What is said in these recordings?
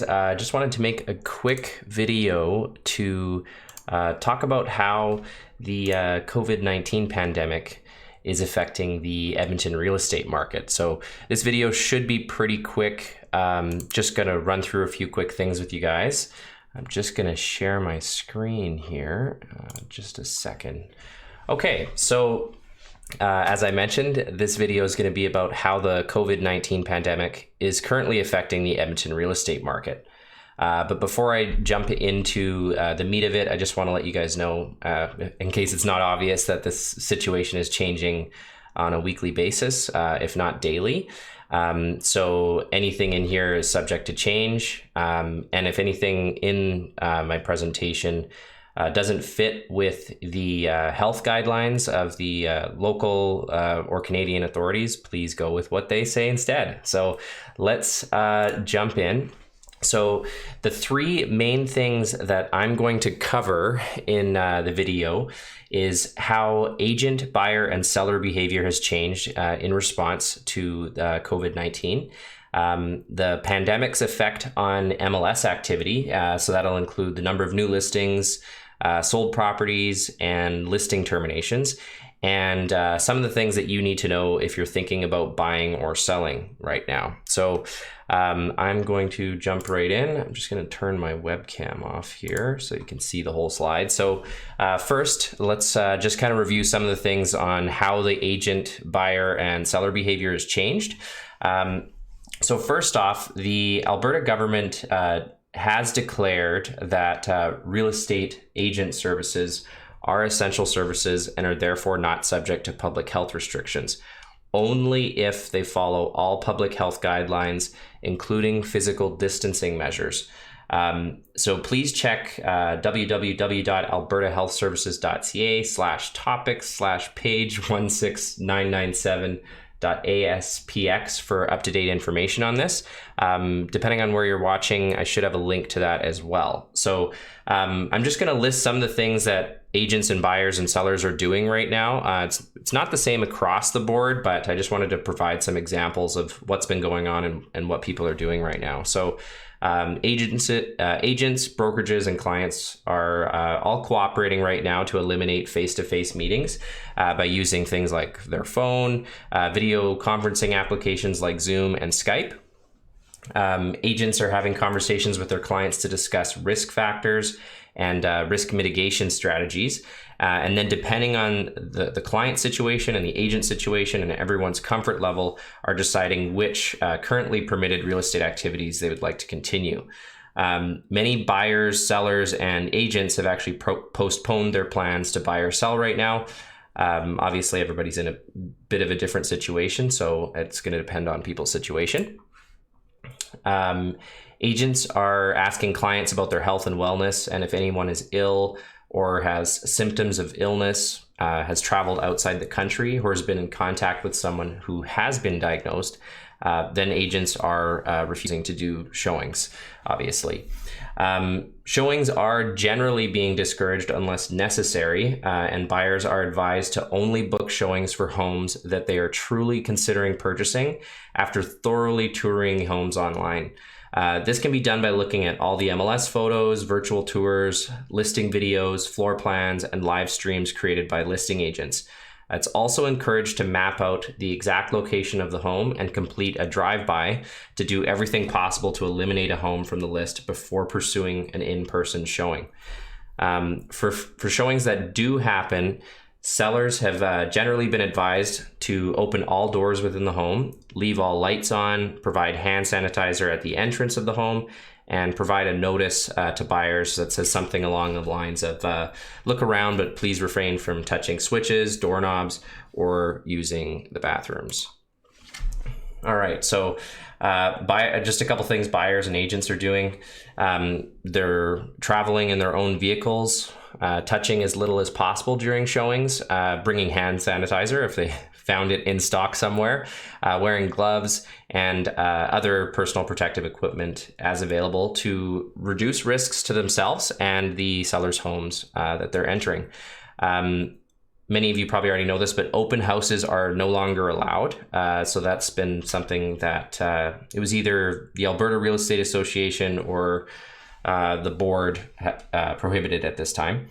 Just wanted to make a quick video to talk about how the COVID-19 pandemic is affecting the Edmonton real estate market. So this video should be pretty quick. Just gonna run through a few quick things with you guys. I'm just gonna share my screen here, just a second. Okay, so as I mentioned, this video is going to be about how the COVID-19 pandemic is currently affecting the Edmonton real estate market. But before I jump into the meat of it, I just want to let you guys know, in case it's not obvious, that this situation is changing on a weekly basis, if not daily. So anything in here is subject to change. And if anything in my presentation doesn't fit with the health guidelines of the local or Canadian authorities, please go with what they say instead. So let's jump in. So the three main things that I'm going to cover in the video is how agent, buyer, and seller behavior has changed in response to COVID-19. The pandemic's effect on MLS activity, so that'll include the number of new listings, sold properties, and listing terminations, and some of the things that you need to know if you're thinking about buying or selling right now. So I'm going to jump right in. I'm just going to turn my webcam off here so you can see the whole slide. So first, let's just kind of review some of the things on how the agent, buyer, and seller behavior has changed. So first off, the Alberta government has declared that real estate agent services are essential services and are therefore not subject to public health restrictions, only if they follow all public health guidelines, including physical distancing measures. So please check www.albertahealthservices.ca/topics/page 16997.aspx for up-to-date information on this. Depending on where you're watching, I should have a link to that as well. So I'm just going to list some of the things that agents and buyers and sellers are doing right now. It's not the same across the board, but I just wanted to provide some examples of what's been going on and what people are doing right now. So agents, brokerages, and clients are all cooperating right now to eliminate face-to-face meetings by using things like their phone, video conferencing applications like Zoom and Skype. Agents are having conversations with their clients to discuss risk factors and risk mitigation strategies. And then depending on the client situation and the agent situation and everyone's comfort level are deciding which currently permitted real estate activities they would like to continue. Many buyers, sellers, and agents have actually postponed their plans to buy or sell right now. Obviously, everybody's in a bit of a different situation, so it's going to depend on people's situation. Agents are asking clients about their health and wellness, and if anyone is ill or has symptoms of illness, has traveled outside the country, or has been in contact with someone who has been diagnosed, then agents are refusing to do showings, obviously. Showings are generally being discouraged unless necessary, and buyers are advised to only book showings for homes that they are truly considering purchasing after thoroughly touring homes online. This can be done by looking at all the MLS photos, virtual tours, listing videos, floor plans, and live streams created by listing agents. It's also encouraged to map out the exact location of the home and complete a drive-by to do everything possible to eliminate a home from the list before pursuing an in-person showing. For showings that do happen, sellers have generally been advised to open all doors within the home, leave all lights on, provide hand sanitizer at the entrance of the home, and provide a notice to buyers that says something along the lines of look around, but please refrain from touching switches, doorknobs, or using the bathrooms. All right, so just a couple things buyers and agents are doing. They're traveling in their own vehicles, touching as little as possible during showings, bringing hand sanitizer if they found it in stock somewhere, wearing gloves and other personal protective equipment as available to reduce risks to themselves and the seller's homes that they're entering. many of you probably already know this, but open houses are no longer allowed. So that's been something that it was either the Alberta Real Estate Association or the board prohibited at this time.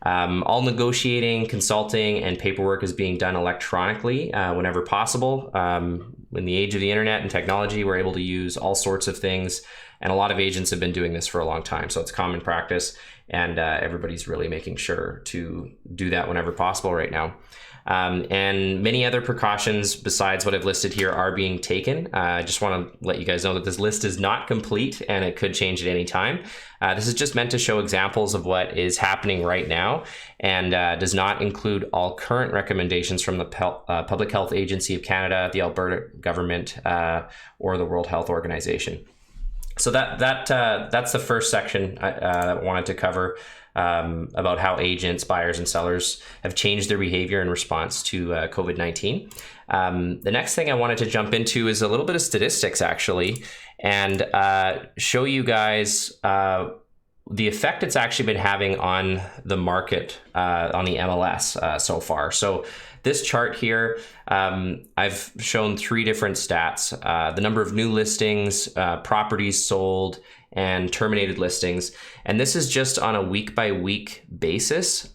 All negotiating, consulting, and paperwork is being done electronically whenever possible. In the age of the internet and technology, we're able to use all sorts of things, and a lot of agents have been doing this for a long time, so it's common practice, and everybody's really making sure to do that whenever possible right now. And many other precautions besides what I've listed here are being taken. I just want to let you guys know that this list is not complete and it could change at any time. This is just meant to show examples of what is happening right now, and does not include all current recommendations from the Public Health Agency of Canada, the Alberta government, or the World Health Organization. So that's the first section I wanted to cover. About how agents, buyers, and sellers have changed their behavior in response to COVID-19. The next thing I wanted to jump into is a little bit of statistics, actually, and show you guys the effect it's actually been having on the market, on the MLS so far. So this chart here, I've shown 3 different stats: the number of new listings, properties sold, and terminated listings. And this is just on a week-by-week basis,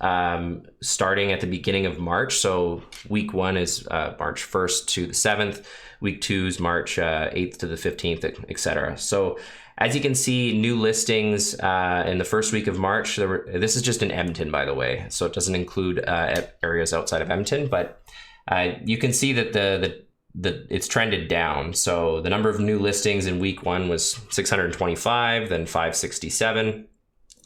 starting at the beginning of March. So week 1 is March 1st to the 7th, week 2 is March 8th to the 15th, etc. So as you can see, new listings in the first week of March, this is just in Edmonton, by the way, so it doesn't include areas outside of Edmonton, but you can see that it's trended down. So the number of new listings in week 1 was 625, then 567,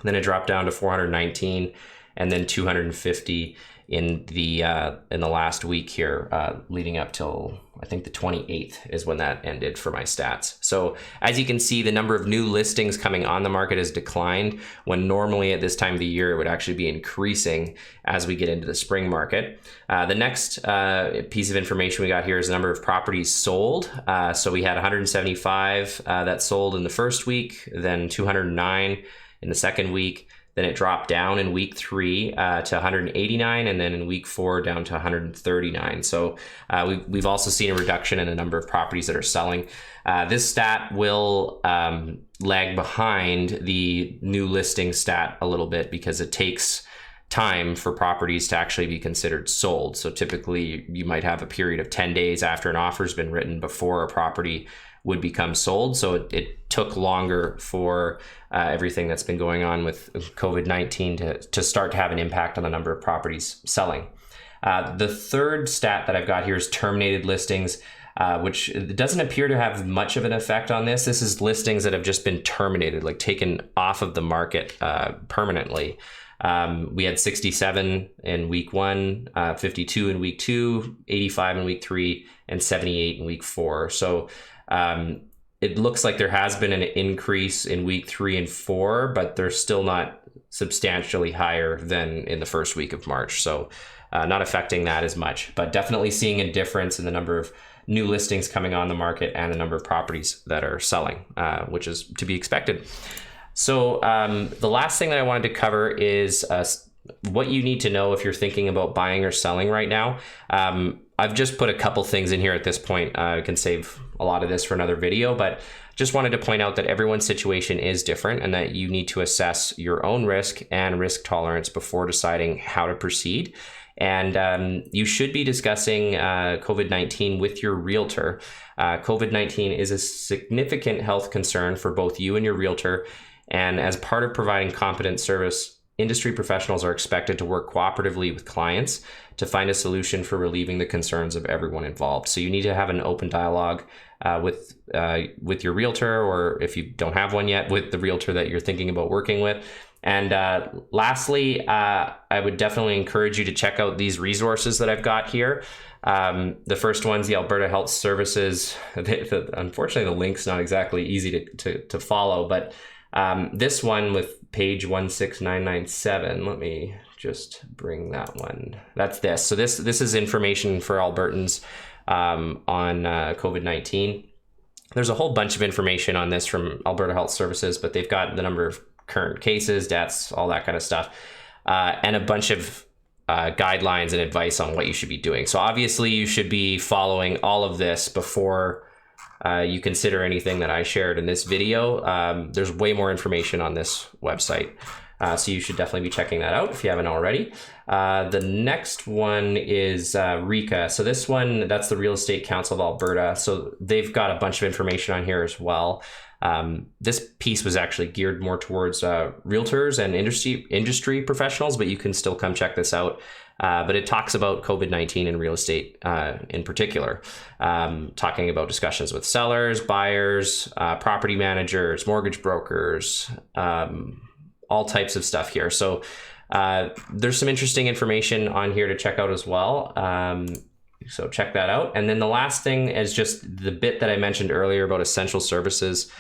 then it dropped down to 419, and then 250 in the last week here, leading up till I think the 28th is when that ended for my stats. So as you can see, the number of new listings coming on the market has declined, when normally at this time of the year it would actually be increasing as we get into the spring market. The next piece of information we got here is the number of properties sold. So we had 175 that sold in the first week, then 209 in the second week. Then it dropped down in week 3 to 189, and then in week 4 down to 139. So we've also seen a reduction in the number of properties that are selling. This stat will lag behind the new listing stat a little bit, because it takes time for properties to actually be considered sold. So typically you might have a period of 10 days after an offer's been written before a property would become sold. So it took longer for everything that's been going on with COVID-19 to start to have an impact on the number of properties selling. The third stat that I've got here is terminated listings, which doesn't appear to have much of an effect on this. This is listings that have just been terminated, like taken off of the market permanently. We had 67 in week 1, 52 in week 2, 85 in week 3, and 78 in week 4. So it looks like there has been an increase in week 3 and 4, but they're still not substantially higher than in the first week of March. So not affecting that as much, but definitely seeing a difference in the number of new listings coming on the market and the number of properties that are selling, which is to be expected. So the last thing that I wanted to cover is what you need to know if you're thinking about buying or selling right now. I've just put a couple things in here at this point. I can save a lot of this for another video, but just wanted to point out that everyone's situation is different, and that you need to assess your own risk and risk tolerance before deciding how to proceed. And you should be discussing COVID-19 with your realtor. COVID-19 is a significant health concern for both you and your realtor. And as part of providing competent service, industry professionals are expected to work cooperatively with clients to find a solution for relieving the concerns of everyone involved. So you need to have an open dialogue with your realtor, or if you don't have one yet, with the realtor that you're thinking about working with. And lastly, I would definitely encourage you to check out these resources that I've got here. The first one's the Alberta Health Services. Unfortunately, the link's not exactly easy to follow, but this one with page 16997, let me just bring that one. That's this. So this is information for Albertans on COVID-19. There's a whole bunch of information on this from Alberta Health Services, but they've got the number of current cases, deaths, all that kind of stuff, and a bunch of guidelines and advice on what you should be doing. So obviously you should be following all of this before you consider anything that I shared in this video. There's way more information on this website. So you should definitely be checking that out if you haven't already. The next one is RECA. So this one, that's the Real Estate Council of Alberta. So they've got a bunch of information on here as well. This piece was actually geared more towards realtors and industry professionals, but you can still come check this out. But it talks about COVID-19 and real estate in particular, talking about discussions with sellers, buyers, property managers, mortgage brokers, all types of stuff here. So there's some interesting information on here to check out as well. So check that out. And then the last thing is just the bit that I mentioned earlier about essential services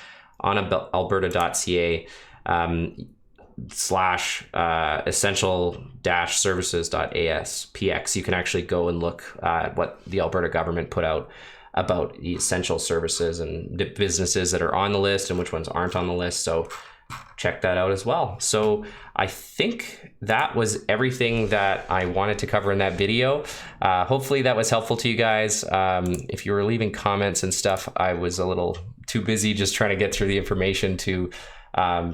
on alberta.ca / essential-services.aspx. You can actually go and look at what the Alberta government put out about the essential services and the businesses that are on the list and which ones aren't on the list. So check that out as well. So I think that was everything that I wanted to cover in that video. Hopefully that was helpful to you guys. If you were leaving comments and stuff, I was a little too busy just trying to get through the information to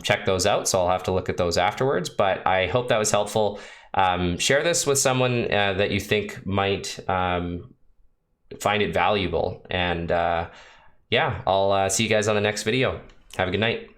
check those out. So I'll have to look at those afterwards, but I hope that was helpful. Share this with someone that you think might find it valuable. And yeah, I'll see you guys on the next video. Have a good night.